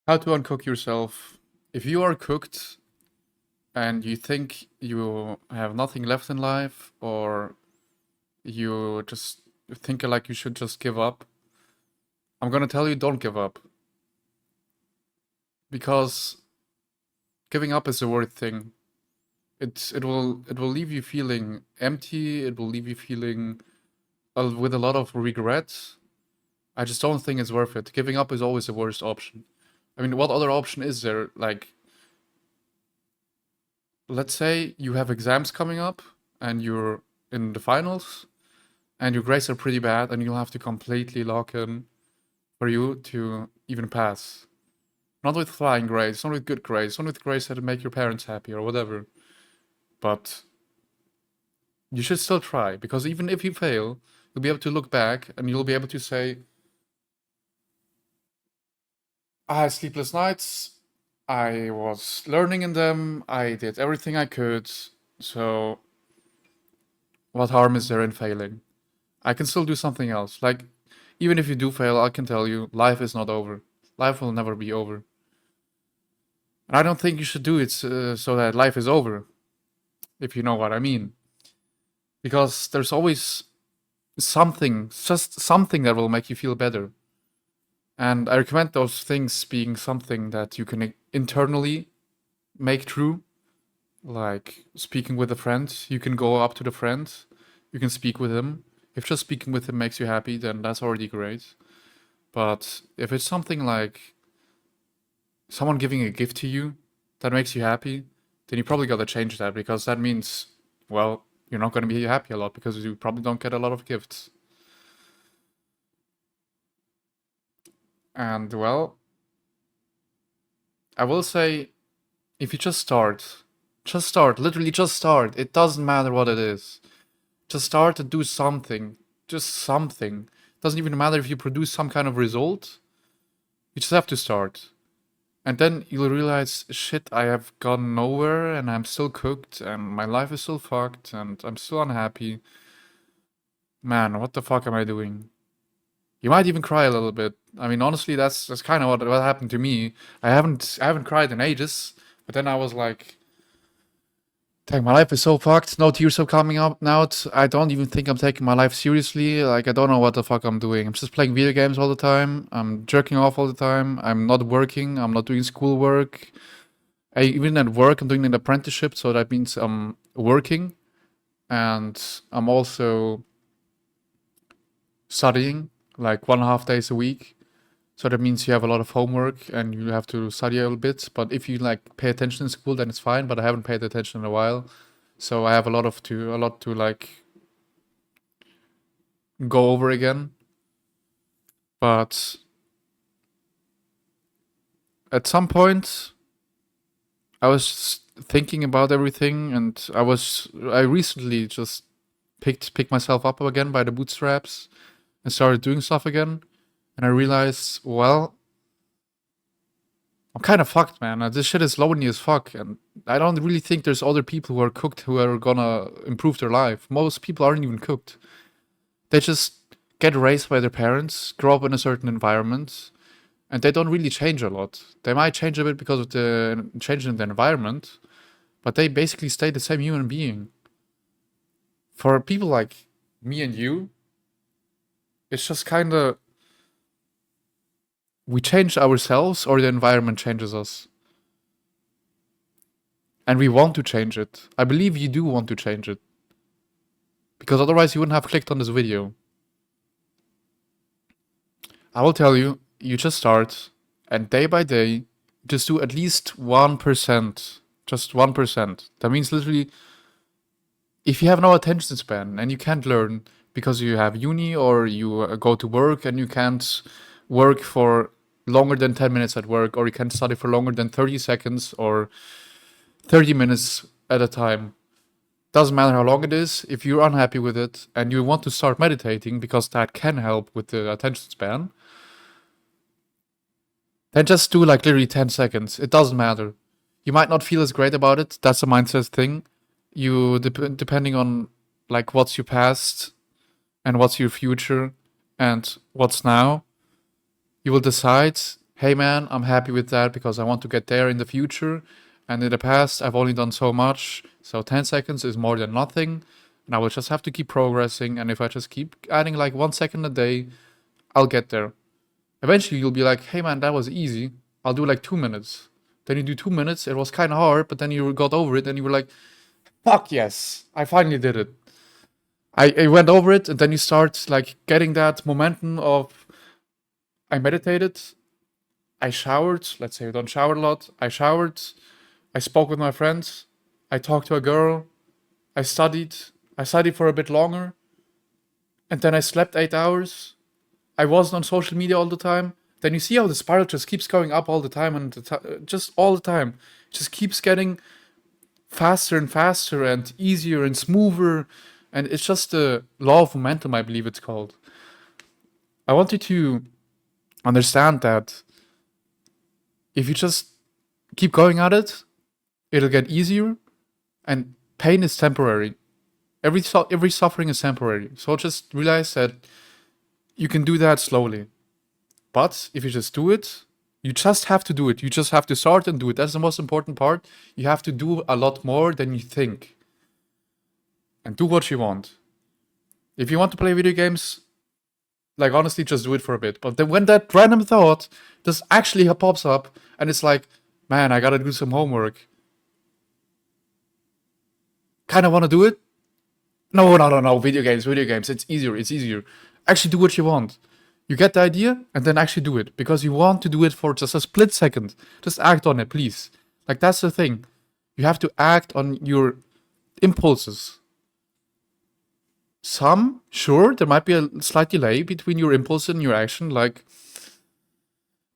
How to uncook yourself. If you are cooked and you think you have nothing left in life, or you just think like you should just give up, I'm gonna tell you don't give up. Because giving up is the worst thing. It will leave you feeling empty, it will leave you feeling with a lot of regret. I just don't think it's worth it. Giving up is always the worst option. I mean, what other option is there? Like, let's say you have exams coming up and you're in the finals and your grades are pretty bad and you'll have to completely lock in for you to even pass. Not with flying grades, not with good grades, not with grades that make your parents happy or whatever. But you should still try, because even if you fail, you'll be able to look back and you'll be able to say, I had sleepless nights, I was learning in them, I did everything I could, so what harm is there in failing? I can still do something else. Like, even if you do fail, I can tell you, life is not over. Life will never be over. And I don't think you should do it so that life is over, if you know what I mean. Because there's always something, just something that will make you feel better. And I recommend those things being something that you can internally make true. Like speaking with a friend, you can go up to the friend, you can speak with him. If just speaking with him makes you happy, then that's already great. But if it's something like someone giving a gift to you that makes you happy, then you probably gotta change that, because that means, well, you're not gonna be happy a lot because you probably don't get a lot of gifts. And well, I will say, if you just start, literally just start. It doesn't matter what it is. Just start to do something. Just something. Doesn't even matter if you produce some kind of result. You just have to start. And then you'll realize, shit, I have gone nowhere and I'm still cooked and my life is still fucked and I'm still unhappy. Man, what the fuck am I doing? You might even cry a little bit. I mean, honestly, that's kind of what happened to me. I haven't cried in ages, but then I was like, dang, my life is so fucked. No tears are coming up out. I don't even think I'm taking my life seriously. Like, I don't know what the fuck I'm doing. I'm just playing video games all the time. I'm jerking off all the time. I'm not working. I'm not doing schoolwork. Even at work, I'm doing an apprenticeship, so that means I'm working and I'm also studying like 1.5 days a week. So that means you have a lot of homework and you have to study a little bit. But if you like pay attention in school, then it's fine. But I haven't paid attention in a while, so I have a lot to like go over again. But at some point, I was thinking about everything, and I recently just picked myself up again by the bootstraps and started doing stuff again. And I realized, well, I'm kind of fucked, man. This shit is lonely as fuck, and I don't really think there's other people who are cooked who are gonna improve their life. Most people aren't even cooked. They just get raised by their parents, grow up in a certain environment, and they don't really change a lot. They might change a bit because of the change in the environment, but they basically stay the same human being. For people like me and you, it's just kind of we change ourselves or the environment changes us. And we want to change it. I believe you do want to change it. Because otherwise you wouldn't have clicked on this video. I will tell you, you just start, and day by day, just do at least 1%. Just 1%. That means literally, if you have no attention span and you can't learn because you have uni or you go to work and you can't work for longer than 10 minutes at work, or you can't study for longer than 30 seconds or 30 minutes at a time. Doesn't matter how long it is, if you're unhappy with it and you want to start meditating because that can help with the attention span, then just do like literally 10 seconds. It doesn't matter. You might not feel as great about it. That's a mindset thing. Depending on like what's your past and what's your future and what's now, you will decide, hey man, I'm happy with that because I want to get there in the future. And in the past, I've only done so much. So 10 seconds is more than nothing. And I will just have to keep progressing. And if I just keep adding like 1 second a day, I'll get there. Eventually, you'll be like, hey man, that was easy. I'll do like 2 minutes. Then you do 2 minutes. It was kind of hard, but then you got over it and you were like, fuck yes, I finally did it. I went over it, and then you start like getting that momentum of I meditated, I showered. Let's say I don't shower a lot. I showered. I spoke with my friends. I talked to a girl. I studied. I studied for a bit longer, and then I slept 8 hours. I wasn't on social media all the time. Then you see how the spiral just keeps going up all the time, and just all the time, it just keeps getting faster and faster and easier and smoother. And it's just the law of momentum, I believe it's called. I want you to understand that if you just keep going at it, it'll get easier, and pain is temporary. Every suffering is temporary. So just realize that you can do that slowly. But if you just do it, you just have to do it. You just have to start and do it. That's the most important part. You have to do a lot more than you think. And do what you want. If you want to play video games, like honestly, just do it for a bit. But then when that random thought just actually pops up and it's like, man, I gotta do some homework. Kind of want to do it? No. Video games. It's easier. Actually, do what you want. You get the idea and then actually do it because you want to do it for just a split second. Just act on it, please. Like, that's the thing. You have to act on your impulses. Sure, there might be a slight delay between your impulse and your action, like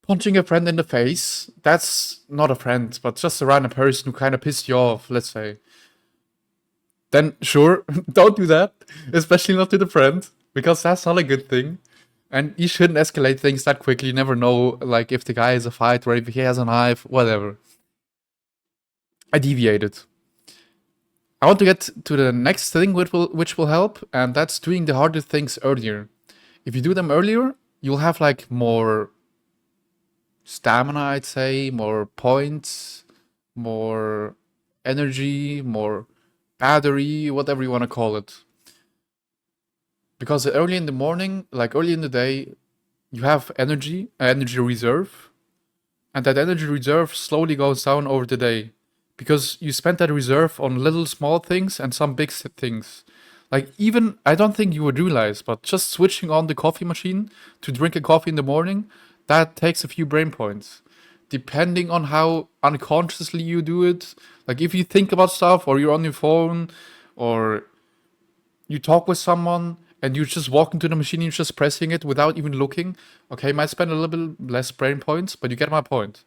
punching a friend in the face. That's not a friend, but just a random person who kind of pissed you off, let's say. Then sure, don't do that, especially not to the friend, because that's not a good thing. And you shouldn't escalate things that quickly. You never know, like, if the guy is a fighter or if he has a knife, whatever. I deviated. I want to get to the next thing which will help, and that's doing the harder things earlier. If you do them earlier, you'll have like more stamina, I'd say, more points, more energy, more battery, whatever you want to call it. Because early in the morning, like early in the day, you have energy reserve, and that energy reserve slowly goes down over the day because you spend that reserve on little small things and some big things. Like, even, I don't think you would realize, but just switching on the coffee machine to drink a coffee in the morning, that takes a few brain points. Depending on how unconsciously you do it, like if you think about stuff or you're on your phone or you talk with someone and you just walk into the machine and you're just pressing it without even looking, okay, might spend a little bit less brain points, but you get my point.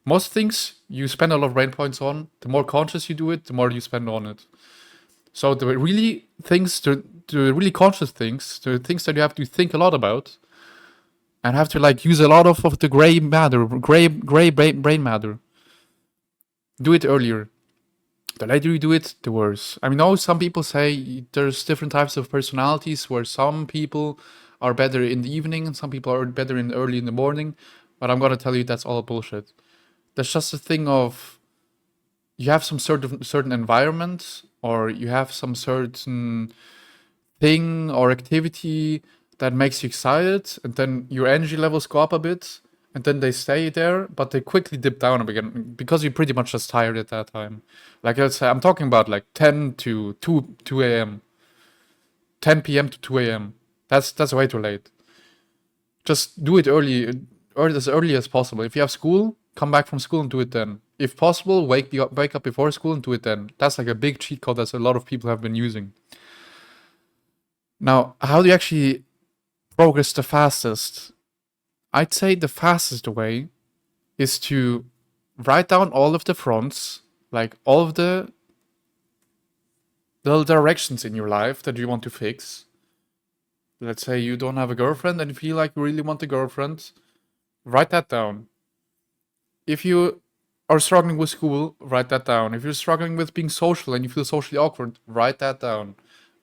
Most things you spend a lot of brain points on, the more conscious you do it, the more you spend on it. So the really conscious things, the things that you have to think a lot about, and have to like use a lot of the gray brain matter. Do it earlier. The later you do it, the worse. I know some people say there's different types of personalities where some people are better in the evening and some people are better early in the morning, but I'm gonna tell you that's all bullshit. That's just a thing of you have some certain environment or you have some certain thing or activity that makes you excited, and then your energy levels go up a bit, and then they stay there, but they quickly dip down again because you're pretty much just tired at that time. Like, let's say I'm talking about like 10 to 2 a.m. 10 p.m. to 2 a.m. That's way too late. Just do it as early as possible. If you have school, come back from school and do it then. If possible, wake up before school and do it then. That's like a big cheat code that a lot of people have been using. Now, how do you actually progress the fastest? I'd say the fastest way is to write down all of the fronts, like all of the little directions in your life that you want to fix. Let's say you don't have a girlfriend and you feel like you really want a girlfriend, write that down. If you are struggling with school, write that down. If you're struggling with being social and you feel socially awkward, write that down.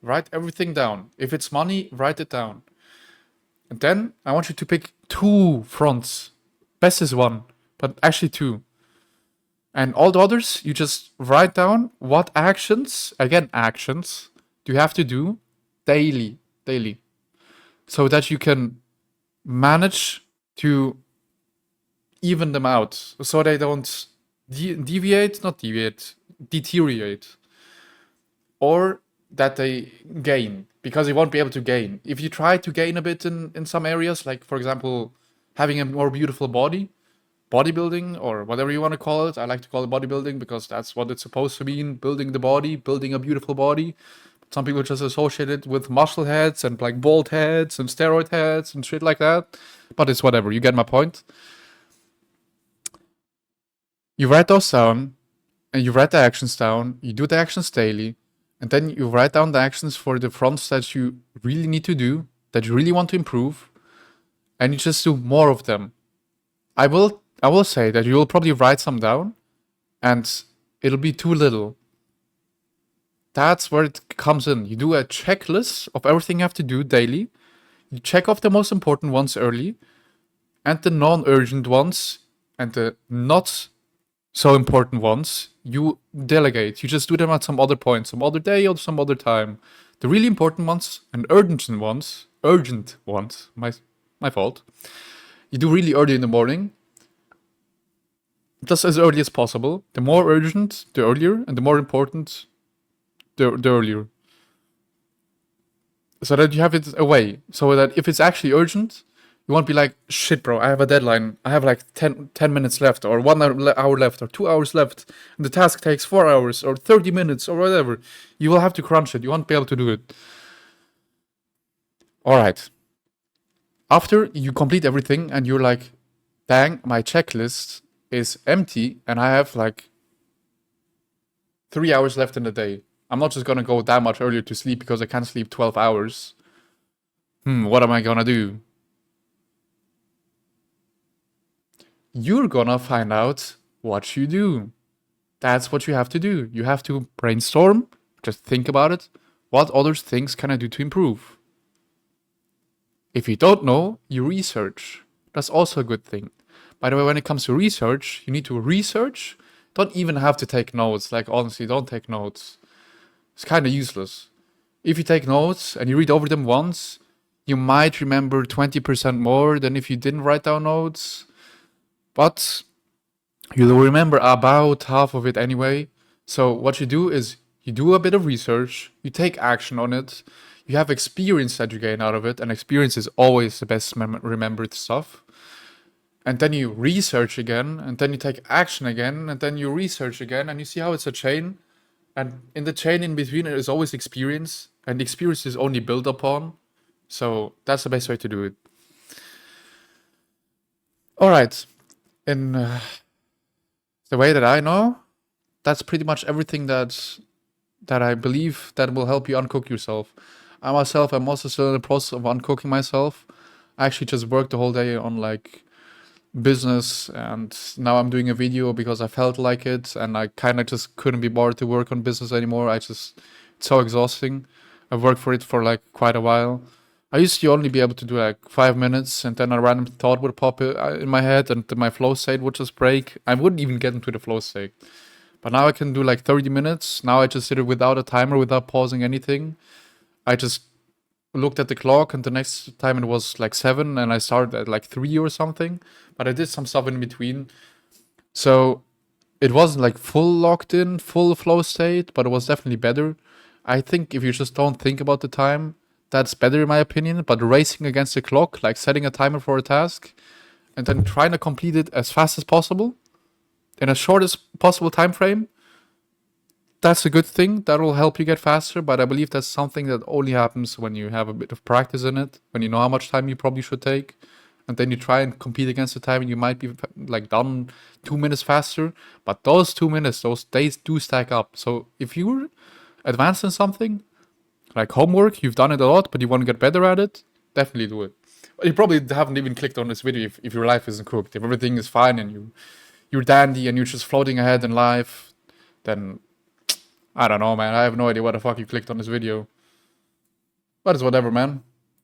Write everything down. If it's money, write it down. And then I want you to pick 2 fronts. Best is one, but actually two. And all the others, you just write down what actions, again, actions, do you have to do daily, so that you can manage to even them out, so they don't deteriorate, or that they gain, because you won't be able to gain. If you try to gain a bit in some areas, like for example, having a more beautiful body, bodybuilding, or whatever you want to call it. I like to call it bodybuilding because that's what it's supposed to mean, building the body, building a beautiful body. Some people just associate it with muscle heads and like bald heads and steroid heads and shit like that. But it's whatever, you get my point. You write those down, and you write the actions down, you do the actions daily, and then you write down the actions for the fronts that you really need to do, that you really want to improve, and you just do more of them. I will say that you will probably write some down, and it'll be too little. That's where it comes in. You do a checklist of everything you have to do daily. You check off the most important ones early, and the non-urgent ones, and the not so important ones, you delegate. You just do them at some other point, some other day or some other time. The really important ones and urgent ones, my fault, you do really early in the morning, just as early as possible. The more urgent, the earlier, and the more important, the earlier. So that you have it away. So that if it's actually urgent, you won't be like, shit, bro, I have a deadline. I have like 10 minutes left, or 1 hour left, or 2 hours left. And the task takes 4 hours, or 30 minutes, or whatever. You will have to crunch it. You won't be able to do it. All right. After you complete everything and you're like, dang, my checklist is empty and I have like 3 hours left in the day. I'm not just gonna go that much earlier to sleep because I can't sleep 12 hours. What am I gonna do? You're gonna find out what you do. That's what you have to do. You have to brainstorm, just think about it. What other things can I do to improve? If you don't know, you research. That's also a good thing. By the way, when it comes to research, you need to research. Don't even have to take notes. Like, honestly, don't take notes. It's kind of useless. If you take notes and you read over them once, you might remember 20% more than if you didn't write down notes. But you'll remember about half of it anyway. So what you do is you do a bit of research, you take action on it, you have experience that you gain out of it, and experience is always the best remembered stuff. And then you research again, and then you take action again, and then you research again, and you see how it's a chain. And in the chain in between, there is always experience, and the experience is only built upon. So that's the best way to do it. All right. In the way that I know, that's pretty much everything that I believe that will help you uncook yourself. I myself, I'm also still in the process of uncooking myself. I actually just worked the whole day on like business, and now I'm doing a video because I felt like it, and I kind of just couldn't be bothered to work on business anymore. It's so exhausting. I've worked for it for like quite a while. I used to only be able to do like 5 minutes, and then a random thought would pop in my head, and my flow state would just break. I wouldn't even get into the flow state. But now I can do like 30 minutes. Now I just did it without a timer, without pausing anything. I just looked at the clock, and the next time it was like 7, and I started at like 3 or something. But I did some stuff in between. So it wasn't like full locked in, full flow state, but it was definitely better. I think if you just don't think about the time, that's better in my opinion. But racing against the clock, like setting a timer for a task and then trying to complete it as fast as possible in as short as possible time frame, that's a good thing. That will help you get faster. But I believe that's something that only happens when you have a bit of practice in it, when you know how much time you probably should take. And then you try and compete against the time, and you might be like done 2 minutes faster. But those 2 minutes, those days do stack up. So if you're advanced in something, like homework, you've done it a lot, but you want to get better at it, definitely do it. But you probably haven't even clicked on this video if your life isn't cooked. If everything is fine and you're dandy and you're just floating ahead in life, then I don't know, man. I have no idea why the fuck you clicked on this video. But it's whatever, man.